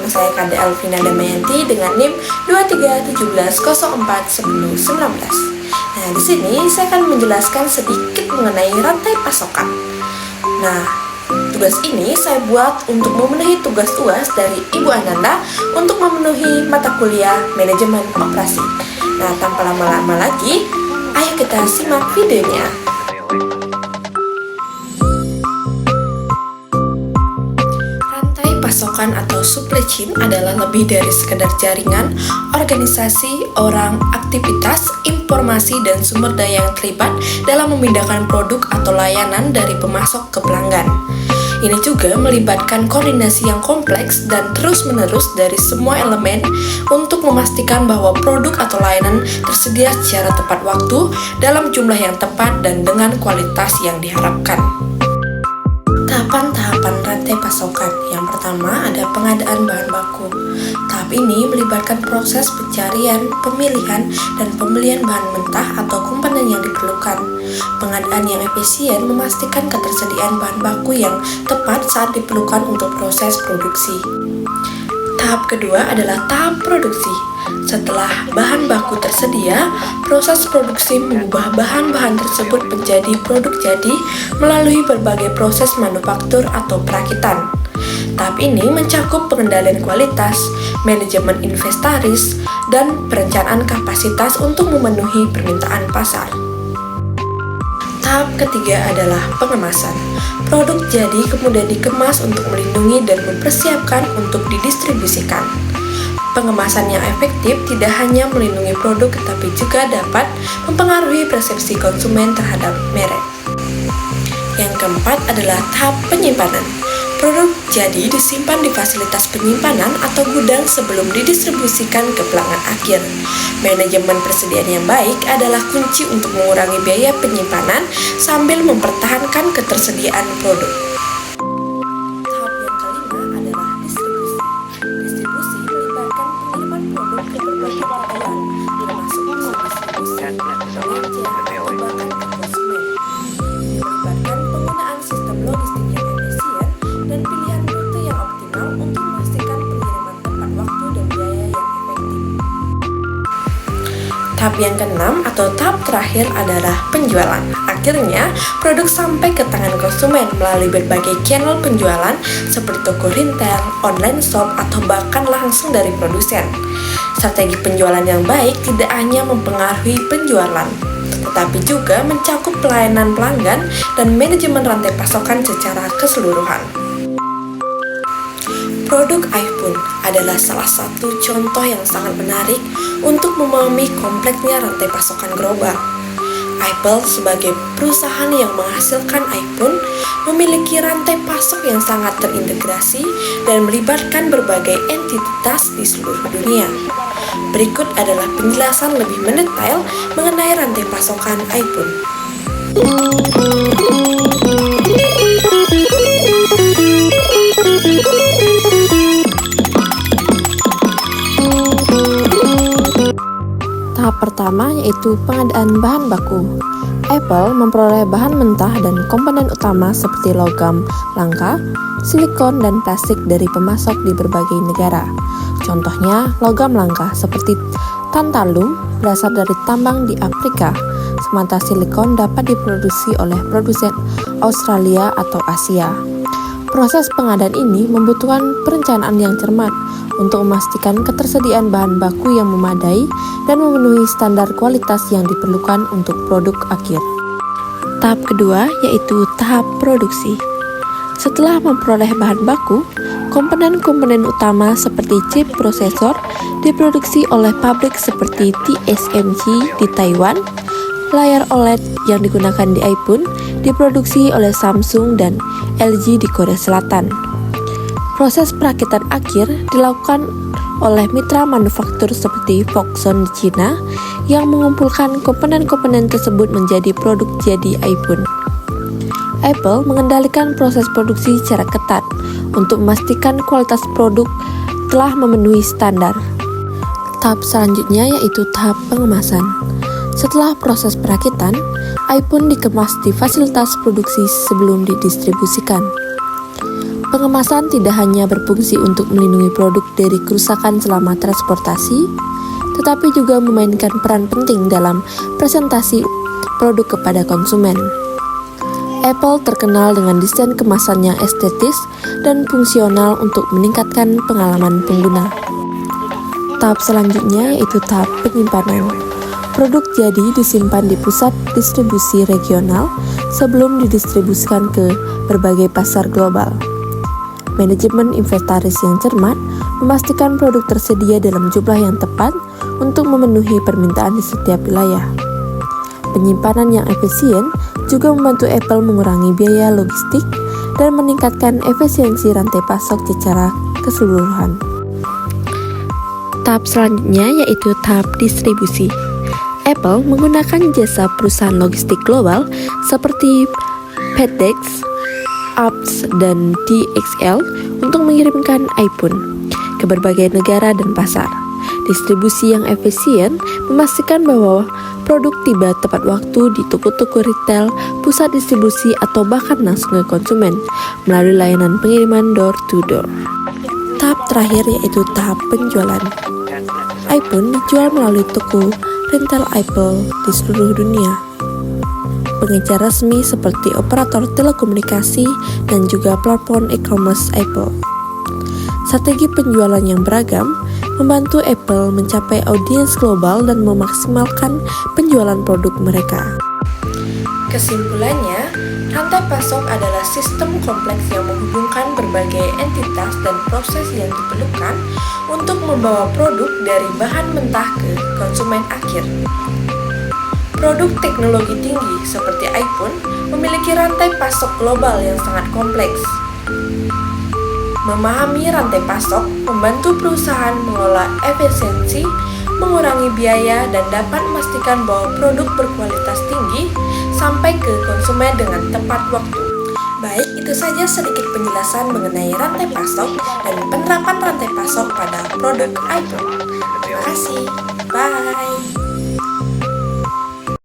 saya Kade Alvina Damayanti dengan NIM 2317041019. Nah, di sini saya akan menjelaskan sedikit mengenai rantai pasokan. Nah, tugas ini saya buat untuk memenuhi tugas UAS dari Ibu Ananda untuk memenuhi mata kuliah Manajemen Operasi. Nah, tanpa lama-lama lagi, ayo kita simak videonya. Pasokan atau supply chain adalah lebih dari sekedar jaringan, organisasi, orang, aktivitas, informasi, dan sumber daya yang terlibat dalam memindahkan produk atau layanan dari pemasok ke pelanggan. Ini juga melibatkan koordinasi yang kompleks dan terus-menerus dari semua elemen untuk memastikan bahwa produk atau layanan tersedia secara tepat waktu, dalam jumlah yang tepat, dan dengan kualitas yang diharapkan. Tahapan-tahapan rantai pasokan. Yang pertama ada pengadaan bahan baku. Tahap ini melibatkan proses pencarian, pemilihan, dan pembelian bahan mentah atau komponen yang diperlukan. Pengadaan yang efisien memastikan ketersediaan bahan baku yang tepat saat diperlukan untuk proses produksi. Tahap kedua adalah tahap produksi. Setelah bahan baku tersedia, proses produksi mengubah bahan-bahan tersebut menjadi produk jadi melalui berbagai proses manufaktur atau perakitan. Tahap ini mencakup pengendalian kualitas, manajemen inventaris, dan perencanaan kapasitas untuk memenuhi permintaan pasar. Tahap ketiga adalah pengemasan. Produk jadi kemudian dikemas untuk melindungi dan mempersiapkan untuk didistribusikan. Pengemasan yang efektif tidak hanya melindungi produk tetapi juga dapat mempengaruhi persepsi konsumen terhadap merek. Yang keempat adalah tahap penyimpanan. Produk jadi disimpan di fasilitas penyimpanan atau gudang sebelum didistribusikan ke pelanggan akhir. Manajemen persediaan yang baik adalah kunci untuk mengurangi biaya penyimpanan sambil mempertahankan ketersediaan produk. Tahap yang kelima adalah distribusi. Distribusi melibatkan pengiriman produk ke berbagai tujuan, termasuk distribusi, belanja, atau bahkan ke konsumen. Ini melibatkan penggunaan sistem logistik yang efisien dan pilihan rute yang optimal untuk memastikan pengiriman tepat waktu dan biaya yang efektif. Tahap yang keenam atau tahap terakhir adalah penjualan. Akhirnya, produk sampai ke tangan konsumen melalui berbagai channel penjualan seperti toko retail, online shop, atau bahkan langsung dari produsen. Strategi penjualan yang baik tidak hanya mempengaruhi penjualan, tetapi juga mencakup pelayanan pelanggan dan manajemen rantai pasokan secara keseluruhan. Produk iPhone adalah salah satu contoh yang sangat menarik untuk memahami kompleksnya rantai pasokan global. Apple sebagai perusahaan yang menghasilkan iPhone memiliki rantai pasok yang sangat terintegrasi dan melibatkan berbagai entitas di seluruh dunia. Berikut adalah penjelasan lebih mendetail mengenai rantai pasokan iPhone. Tahap pertama yaitu pengadaan bahan baku. Apple memperoleh bahan mentah dan komponen utama seperti logam langka, silikon, dan plastik dari pemasok di berbagai negara. Contohnya, logam langka seperti tantalum berasal dari tambang di Afrika, sementara silikon dapat diproduksi oleh produsen Australia atau Asia. Proses pengadaan ini membutuhkan perencanaan yang cermat untuk memastikan ketersediaan bahan baku yang memadai dan memenuhi standar kualitas yang diperlukan untuk produk akhir. Tahap kedua yaitu tahap produksi. Setelah memperoleh bahan baku, komponen-komponen utama seperti chip prosesor diproduksi oleh pabrik seperti TSMC di Taiwan. Layar OLED yang digunakan di iPhone diproduksi oleh Samsung dan LG di Korea Selatan. Proses perakitan akhir dilakukan oleh mitra manufaktur seperti Foxconn di Cina yang mengumpulkan komponen-komponen tersebut menjadi produk jadi iPhone. Apple mengendalikan proses produksi secara ketat untuk memastikan kualitas produk telah memenuhi standar. Tahap selanjutnya yaitu tahap pengemasan. Setelah proses perakitan, iPhone dikemas di fasilitas produksi sebelum didistribusikan. Pengemasan tidak hanya berfungsi untuk melindungi produk dari kerusakan selama transportasi, tetapi juga memainkan peran penting dalam presentasi produk kepada konsumen. Apple terkenal dengan desain kemasan yang estetis dan fungsional untuk meningkatkan pengalaman pengguna. Tahap selanjutnya yaitu tahap penyimpanan. Produk jadi disimpan di pusat distribusi regional sebelum didistribusikan ke berbagai pasar global. Manajemen inventaris yang cermat memastikan produk tersedia dalam jumlah yang tepat untuk memenuhi permintaan di setiap wilayah. Penyimpanan yang efisien juga membantu Apple mengurangi biaya logistik dan meningkatkan efisiensi rantai pasok secara keseluruhan. Tahap selanjutnya yaitu tahap distribusi. Apple menggunakan jasa perusahaan logistik global seperti FedEx, UPS, dan DHL untuk mengirimkan iPhone ke berbagai negara dan pasar. Distribusi yang efisien memastikan bahwa produk tiba tepat waktu di toko-toko retail, pusat distribusi, atau bahkan langsung ke konsumen melalui layanan pengiriman door-to-door. Tahap terakhir yaitu tahap penjualan. iPhone dijual melalui toko rental Apple di seluruh dunia. Pengejar resmi seperti operator telekomunikasi dan juga platform e-commerce Apple. Strategi penjualan yang beragam membantu Apple mencapai audiens global dan memaksimalkan penjualan produk mereka. Kesimpulannya, rantai pasok adalah sistem kompleks yang menghubungkan berbagai entitas dan proses yang diperlukan untuk membawa produk dari bahan mentah ke konsumen akhir. Produk teknologi tinggi seperti iPhone memiliki rantai pasok global yang sangat kompleks. Memahami rantai pasok membantu perusahaan mengelola efisiensi, mengurangi biaya, dan dapat memastikan bahwa produk berkualitas tinggi sampai ke konsumen dengan tepat waktu. Baik, itu saja sedikit penjelasan mengenai rantai pasok dan penerapan rantai pasok pada produk iPhone. Terima kasih. Bye.